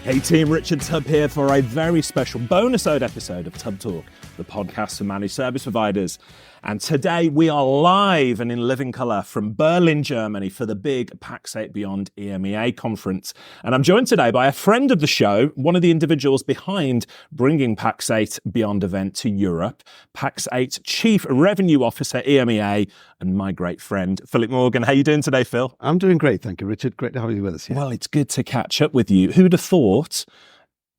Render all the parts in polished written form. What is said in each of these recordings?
Hey team, Richard Tubb here for a very special Bonusode episode of Tubb Talk, the podcast for managed service providers. And today we are live and in living colour from Berlin, Germany for the big Pax8 Beyond EMEA conference. And I'm joined today by a friend of the show, one of the individuals behind bringing Pax8 Beyond event to Europe, Pax8 Chief Revenue Officer EMEA, and my great friend, Phylip Morgan. How are you doing today, Phil? I'm doing great, thank you, Richard. Great to have you with us here. Well, it's good to catch up with you. Who'd have thought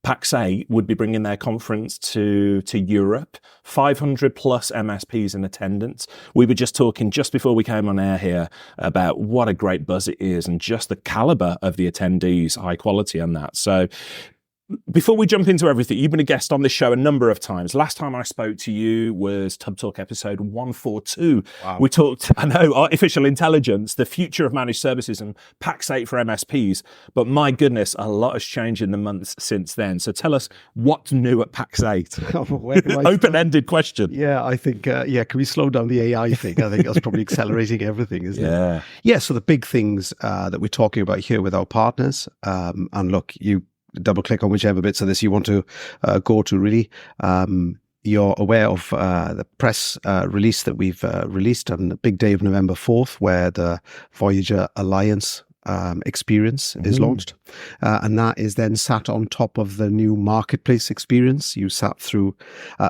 Pax8 would be bringing their conference to Europe, 500 plus MSPs in attendance. We were just talking just before we came on air here about what a great buzz it is and just the caliber of the attendees, high quality and that. So before we jump into everything, you've been a guest on this show a number of times. Last time I spoke to you was Tubb Talk episode 142. Wow. We talked, artificial intelligence, the future of managed services and Pax8 for MSPs. But my goodness, a lot has changed in the months since then. So tell us what's new at Pax8. Open-ended question. Yeah, I think, can we slow down the AI thing? I think that's probably accelerating everything, isn't it? Yeah, so the big things that we're talking about here with our partners, and look, you double click on whichever bits of this you want to go to really. You're aware of the press release that we've released on the big day of November 4th, where the Voyager Alliance experience is launched. And that is then sat on top of the new marketplace experience. You sat through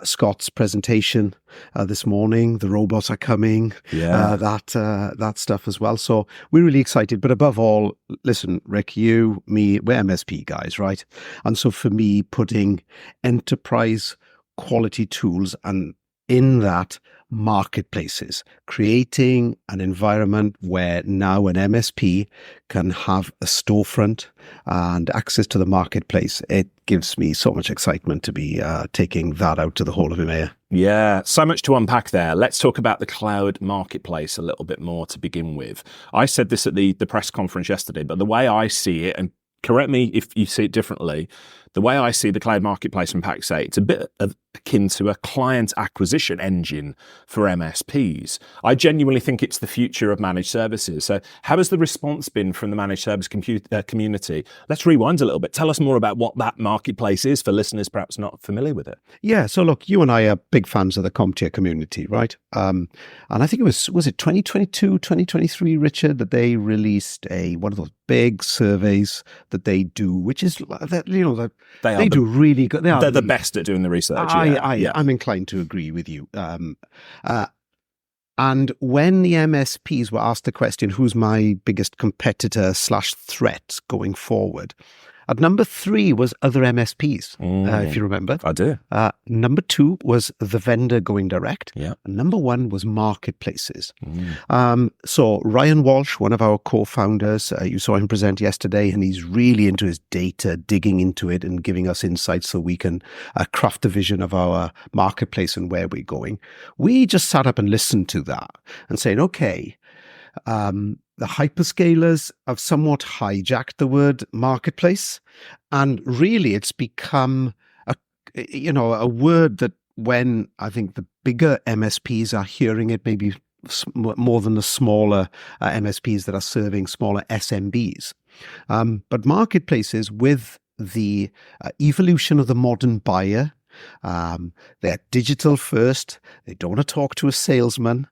Scott's presentation this morning. The robots are coming, that stuff as well. So we're really excited. But above all, listen, Rick, you, me, we're MSP guys, right? And so for me, putting enterprise quality tools and in that marketplaces, creating an environment where now an MSP can have a storefront and access to the marketplace. It gives me so much excitement to be taking that out to the whole of EMEA. Yeah, so much to unpack there. Let's talk about the cloud marketplace a little bit more to begin with. I said this at the press conference yesterday, but the way I see it, and correct me if you see it differently, the way I see the cloud marketplace from Pax8, it's a bit akin to a client acquisition engine for MSPs. I genuinely think it's the future of managed services. So how has the response been from the managed service community? Let's rewind a little bit. Tell us more about what that marketplace is for listeners perhaps not familiar with it. Yeah, so look, you and I are big fans of the CompTIA community, right? And I think it was it 2022, 2023, Richard, that they released one of those big surveys that they do, which is, they do really good. They're the best at doing the research. I'm inclined to agree with you. And when the MSPs were asked the question, who's my biggest competitor / threat going forward? At number 3 was other MSPs, if you remember. I do. Number 2 was the vendor going direct. Yeah. And number 1 was marketplaces. So Ryan Walsh, one of our co-founders, you saw him present yesterday, and he's really into his data, digging into it and giving us insights so we can craft the vision of our marketplace and where we're going. We just sat up and listened to that and saying, okay, the hyperscalers have somewhat hijacked the word marketplace, and really it's become a word that when I think the bigger MSPs are hearing it, maybe more than the smaller MSPs that are serving smaller SMBs. But marketplaces, with the evolution of the modern buyer, they're digital first. They don't want to talk to a salesman.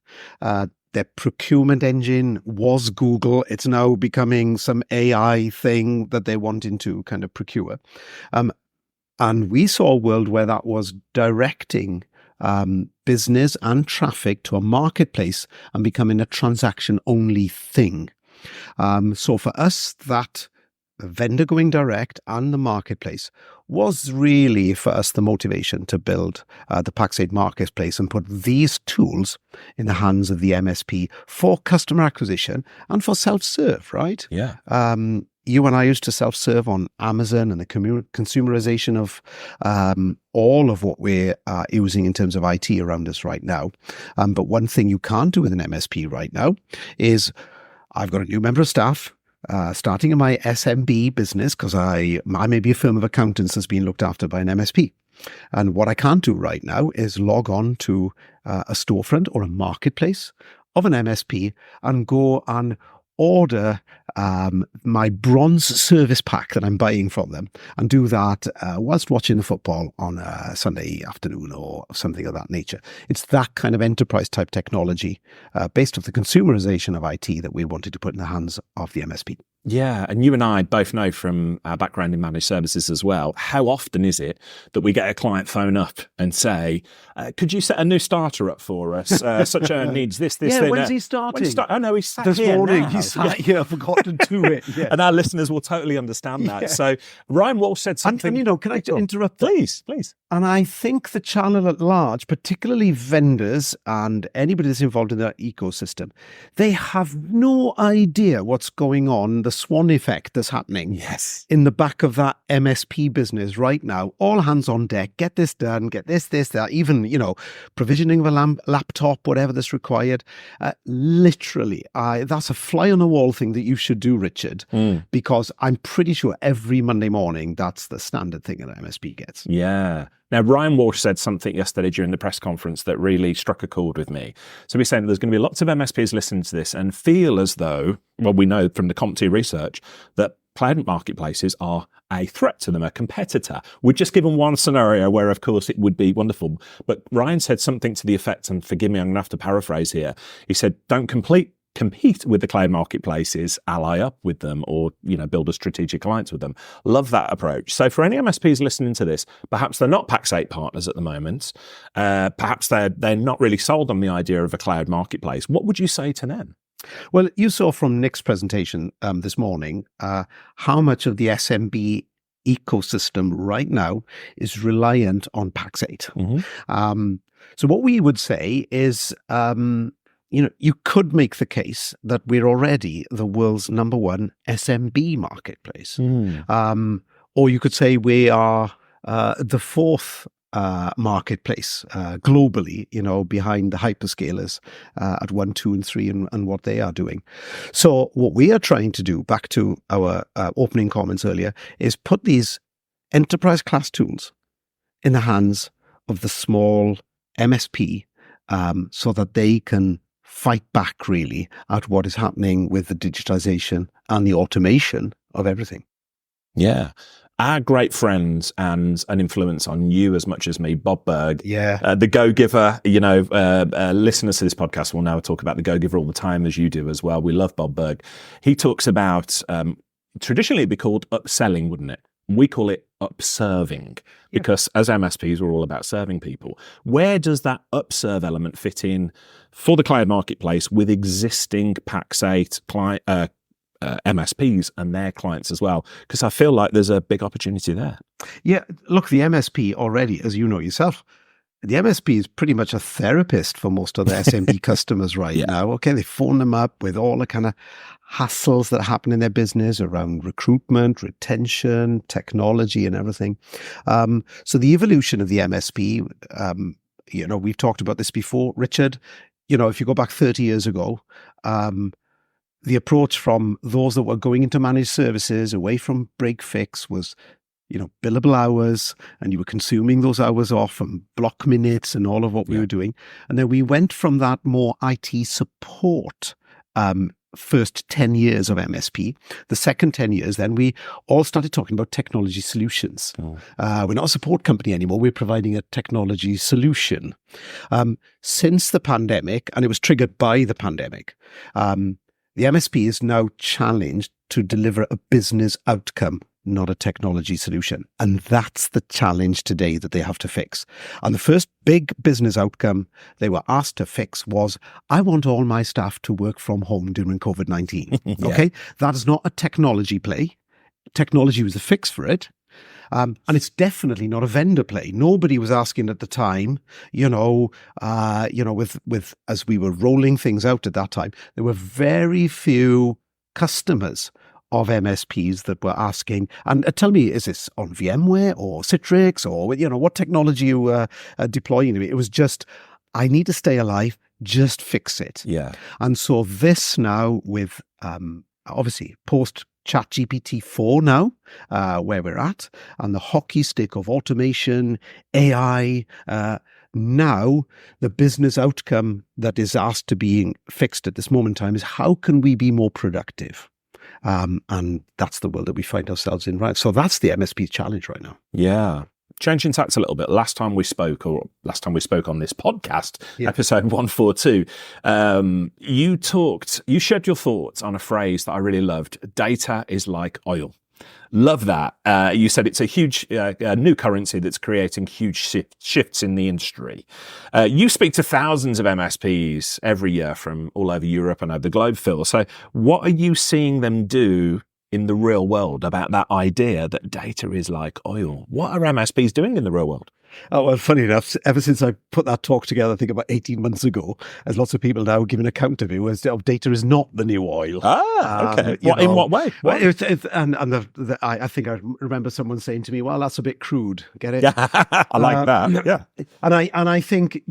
Their procurement engine was Google. It's now becoming some AI thing that they're wanting to kind of procure. And we saw a world where that was directing business and traffic to a marketplace and becoming a transaction-only thing. So for us, that vendor going direct and the marketplace was really, for us, the motivation to build the Pax8 marketplace and put these tools in the hands of the MSP for customer acquisition and for self-serve, right? Yeah. You and I used to self-serve on Amazon, and the consumerization of all of what we're using in terms of IT around us right now. But one thing you can't do with an MSP right now is, I've got a new member of staff starting in my SMB business, because I may be a firm of accountants that's being looked after by an MSP. And what I can't do right now is log on to a storefront or a marketplace of an MSP and go and order my bronze service pack that I'm buying from them and do that whilst watching the football on a Sunday afternoon or something of that nature. It's that kind of enterprise type technology based off the consumerization of IT that we wanted to put in the hands of the MSP. Yeah, and you and I both know from our background in managed services as well, how often is it that we get a client phone up and say, could you set a new starter up for us? Such a needs this, Yeah, thing. when's he starting? Oh, no, he's sat This here morning. now. He sat here, I forgot to do it. Yeah. And our listeners will totally understand that. Yeah. So Ryan Walsh said something. And can I interrupt? Please. And I think the channel at large, particularly vendors and anybody that's involved in that ecosystem, they have no idea what's going on, the swan effect that's happening in the back of that MSP business right now. All hands on deck, get this done, get this, that, even, provisioning of a laptop, whatever that's required. Literally, that's a fly on the wall thing that you should do, Richard, because I'm pretty sure every Monday morning, that's the standard thing an MSP gets. Yeah. Now, Ryan Walsh said something yesterday during the press conference that really struck a chord with me. So he's saying there's going to be lots of MSPs listening to this and feel as though, well, we know from the CompTIA research that cloud marketplaces are a threat to them, a competitor. We've just given one scenario where, of course, it would be wonderful. But Ryan said something to the effect, and forgive me, I'm going to have to paraphrase here. He said, don't compete with the cloud marketplaces, ally up with them, or build a strategic alliance with them. Love that approach. So for any MSPs listening to this, perhaps they're not Pax8 partners at the moment. Perhaps they're not really sold on the idea of a cloud marketplace. What would you say to them? Well, you saw from Nick's presentation this morning how much of the SMB ecosystem right now is reliant on Pax8. Mm-hmm. So what we would say is, you could make the case that we're already the world's number one SMB marketplace. Or you could say we are the fourth marketplace globally, behind the hyperscalers at 1, 2, and 3 and what they are doing. So what we are trying to do, back to our opening comments earlier, is put these enterprise class tools in the hands of the small MSP so that they can fight back really at what is happening with the digitization and the automation of everything. Yeah. Our great friends and an influence on you as much as me, Bob Berg, the Go-Giver, listeners to this podcast will now talk about the Go-Giver all the time, as you do as well. We love Bob Berg. He talks about, traditionally it'd be called upselling, wouldn't it? We call it upserving because as MSPs, we're all about serving people. Where does that upserve element fit in for the cloud marketplace with existing Pax8 client, MSPs and their clients as well? Because I feel like there's a big opportunity there. Yeah, look, the MSP already, as you know yourself, the MSP is pretty much a therapist for most of the SMB customers right now. Okay, they phone them up with all the kind of hassles that happen in their business around recruitment, retention, technology, and everything. So the evolution of the MSP, we've talked about this before, Richard. If you go back 30 years ago, the approach from those that were going into managed services away from break fix was, billable hours, and you were consuming those hours off and block minutes and all of what we were doing. And then we went from that more IT support first 10 years of MSP. The second 10 years, then we all started talking about technology solutions. We're not a support company anymore. We're providing a technology solution. Since the pandemic, and it was triggered by the pandemic, the MSP is now challenged to deliver a business outcome, not a technology solution. And that's the challenge today that they have to fix. And the first big business outcome they were asked to fix was, I want all my staff to work from home during COVID-19. Okay? That is not a technology play. Technology was a fix for it. And it's definitely not a vendor play. Nobody was asking at the time, with as we were rolling things out at that time, there were very few customers of MSPs that were asking, and tell me, is this on VMware or Citrix or, what technology you were deploying? It was just, I need to stay alive, just fix it. Yeah. And so this now with, obviously, post ChatGPT 4 now, where we're at, and the hockey stick of automation, AI, Now, the business outcome that is asked to be fixed at this moment in time is how can we be more productive? And that's the world that we find ourselves in, right? So that's the MSP challenge right now. Yeah. Changing tacks a little bit. Last time we spoke on this podcast, episode 142, you shared your thoughts on a phrase that I really loved. Data is like oil. Love that. You said it's a huge new currency that's creating huge shifts in the industry. You speak to thousands of MSPs every year from all over Europe and over the globe, Phil. So what are you seeing them do in the real world about that idea that data is like oil? What are MSPs doing in the real world? Oh, well, funny enough, ever since I put that talk together, I think about 18 months ago, there's lots of people now giving a counter view as data is not the new oil. Okay. In what way? Well, I think I remember someone saying to me, well, that's a bit crude. Get it? Yeah, I like that. Yeah. And I think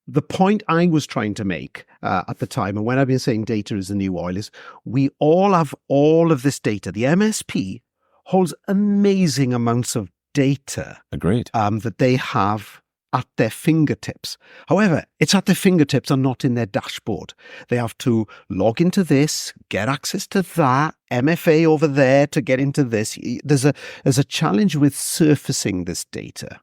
the point I was trying to make at the time, and when I've been saying data is the new oil, is we all have all of this data. The MSP holds amazing amounts of data. Agreed. That they have at their fingertips. However, it's at their fingertips and not in their dashboard. They have to log into this, get access to that, MFA over there to get into this. There's a challenge with surfacing this data.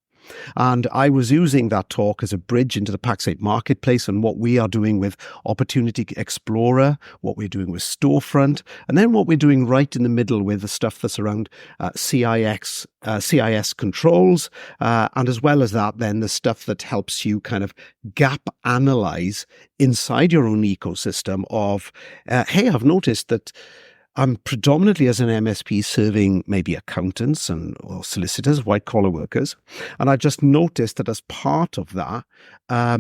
And I was using that talk as a bridge into the Pax8 marketplace and what we are doing with Opportunity Explorer, what we're doing with Storefront, and then what we're doing right in the middle with the stuff that's around CIS controls, and as well as that, then the stuff that helps you kind of gap analyze inside your own ecosystem of, hey, I've noticed that I'm predominantly as an MSP serving maybe accountants or solicitors, white collar workers. And I just noticed that as part of that, I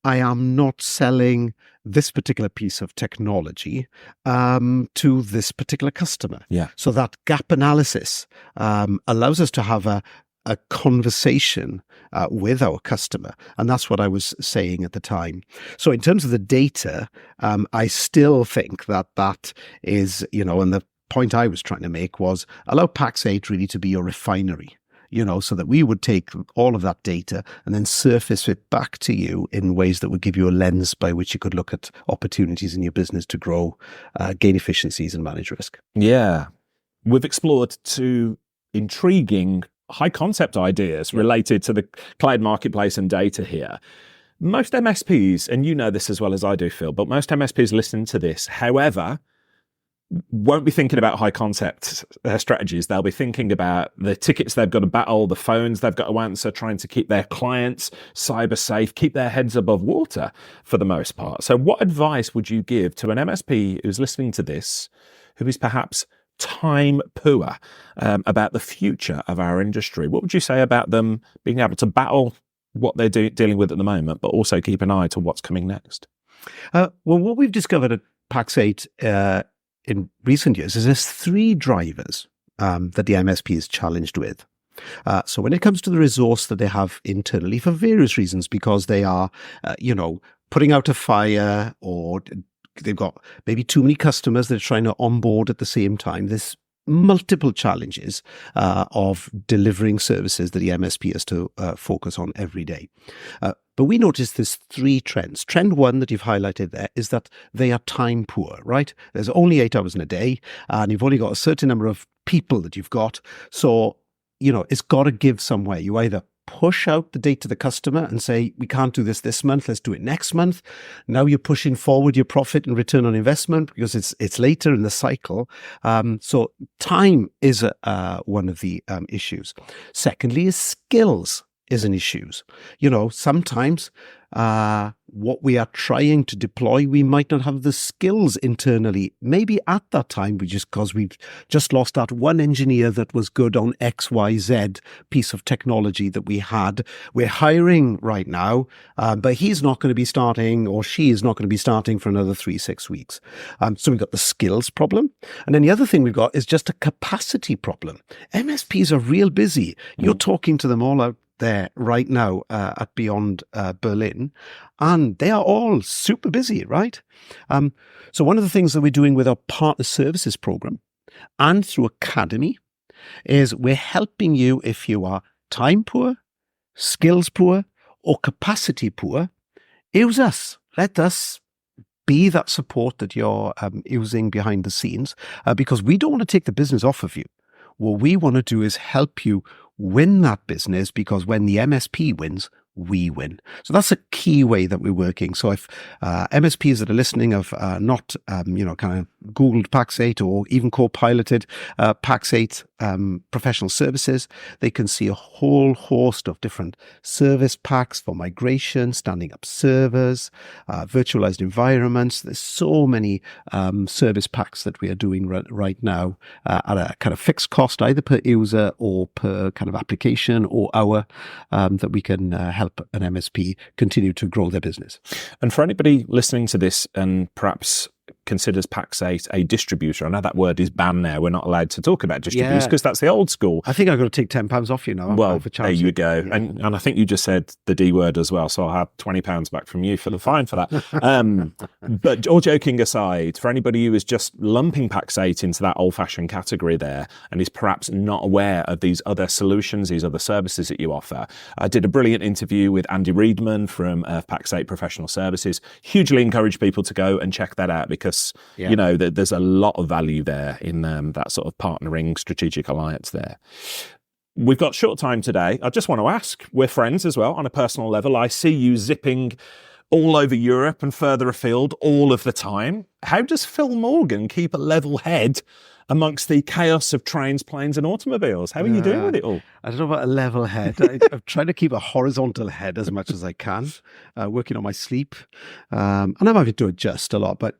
am not selling this particular piece of technology to this particular customer. Yeah. So that gap analysis allows us to have a conversation with our customer. And that's what I was saying at the time. So in terms of the data, I still think that is, and the point I was trying to make was allow Pax8 really to be your refinery, so that we would take all of that data and then surface it back to you in ways that would give you a lens by which you could look at opportunities in your business to grow, gain efficiencies and manage risk. Yeah. We've explored two intriguing high concept ideas related to the cloud marketplace and data here. Most MSPs, and you know this as well as I do, Phil, but most MSPs listening to this, however, won't be thinking about high concept strategies. They'll be thinking about the tickets they've got to battle, the phones they've got to answer, trying to keep their clients cyber safe, keep their heads above water for the most part. So what advice would you give to an MSP who's listening to this, who is perhaps time poor about the future of our industry? What would you say about them being able to battle what they're dealing with at the moment, but also keep an eye to what's coming next? Well, what we've discovered at Pax8 in recent years is there's three drivers that the MSP is challenged with. So when it comes to the resource that they have internally for various reasons, because they are, putting out a fire, or they've got maybe too many customers they're trying to onboard at the same time. There's multiple challenges of delivering services that the MSP has to focus on every day. But we noticed there's three trends. Trend one that you've highlighted there is that they are time poor, right? There's only 8 hours in a day, and you've only got a certain number of people that you've got. So, it's got to give somewhere. You either push out the date to the customer and say, we can't do this month, let's do it next month. Now you're pushing forward your profit and return on investment because it's later in the cycle. So time is one of the issues. Secondly is skills is an issue. Sometimes what we are trying to deploy, we might not have the skills internally. Maybe at that time, because we've just lost that one engineer that was good on XYZ piece of technology that we had. We're hiring right now, but he's not going to be starting, or she is not going to be starting for another 3-6 weeks. So we've got the skills problem. And then the other thing we've got is just a capacity problem. MSPs are real busy. You're talking to them all out there right now at Beyond Berlin, and they are all super busy, right? So one of the things that we're doing with our partner services program and through Academy is we're helping you if you are time poor, skills poor, or capacity poor, use us. Let us be that support that you're using behind the scenes, because we don't want to take the business off of you. What we want to do is help you win that business, because when the MSP wins, we win. So that's a key way that we're working. So if MSPs that are listening have not, kind of Googled Pax8 or even co-piloted Pax8 professional services, they can see a whole host of different service packs for migration, standing up servers, virtualized environments. There's so many service packs that we are doing right now at a kind of fixed cost, either per user or per kind of application or hour, that we can help an MSP continue to grow their business. And for anybody listening to this and perhaps considers Pax8 a distributor, I know that word is banned now. We're not allowed to talk about distributors because that's the old school. I think I've got to take £10 off you now. Well, there you go. Yeah. And I think you just said the D word as well, so I'll have £20 back from you for the fine for that. But all joking aside, for anybody who is just lumping Pax8 into that old-fashioned category there and is perhaps not aware of these other solutions, these other services that you offer, I did a brilliant interview with Andy Reedman from Pax8 Professional Services. Hugely encourage people to go and check that out, because there's a lot of value there in that sort of partnering strategic alliance there. We've got short time today. I just want to ask, we're friends as well on a personal level. I see you zipping all over Europe and further afield all of the time. How does Phil Morgan keep a level head amongst the chaos of trains, planes and automobiles? How are you doing with it all? I don't know about a level head. I'm trying to keep a horizontal head as much as I can, working on my sleep. And I'm having to adjust a lot. But,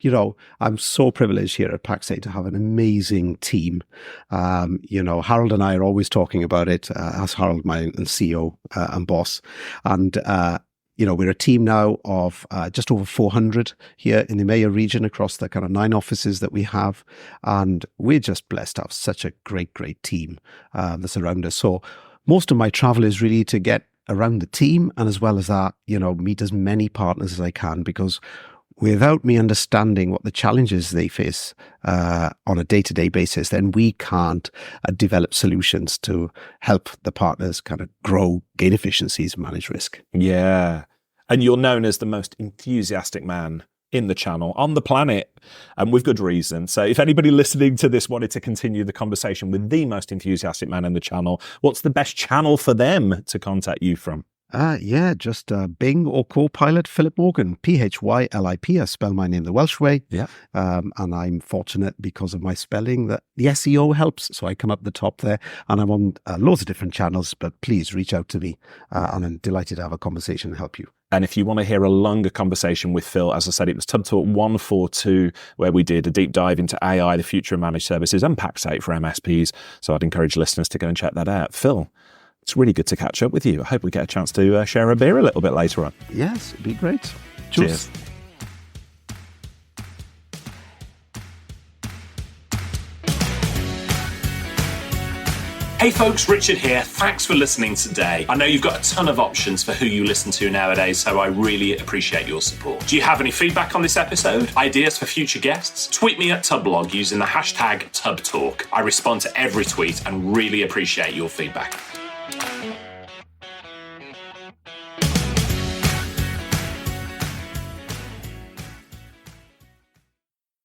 I'm so privileged here at Pax8 to have an amazing team. Harold and I are always talking about it, as Harold, my CEO and boss. And we're a team now of just over 400 here in the EMEA region across the kind of 9 offices that we have. And we're just blessed to have such a great, great team that's around us. So most of my travel is really to get around the team, and as well as that, meet as many partners as I can, because without me understanding what the challenges they face on a day-to-day basis, then we can't develop solutions to help the partners kind of grow, gain efficiencies, and manage risk. Yeah. And you're known as the most enthusiastic man in the channel, on the planet, and with good reason. So if anybody listening to this wanted to continue the conversation with the most enthusiastic man in the channel, what's the best channel for them to contact you from? Just Bing or Copilot Phylip Morgan, Phylip. I spell my name the Welsh way. Yeah. And I'm fortunate because of my spelling that the SEO helps. So I come up the top there, and I'm on loads of different channels, but please reach out to me. And I'm delighted to have a conversation and help you. And if you want to hear a longer conversation with Phil, as I said, it was Tubb Talk 142, where we did a deep dive into AI, the future of managed services, and Pax8 for MSPs. So I'd encourage listeners to go and check that out. Phil, it's really good to catch up with you. I hope we get a chance to share a beer a little bit later on. Yes, it'd be great. Cheers. Hey folks, Richard here. Thanks for listening today. I know you've got a ton of options for who you listen to nowadays, so I really appreciate your support. Do you have any feedback on this episode? Ideas for future guests? Tweet me at Tubblog using the hashtag TubbTalk. I respond to every tweet and really appreciate your feedback.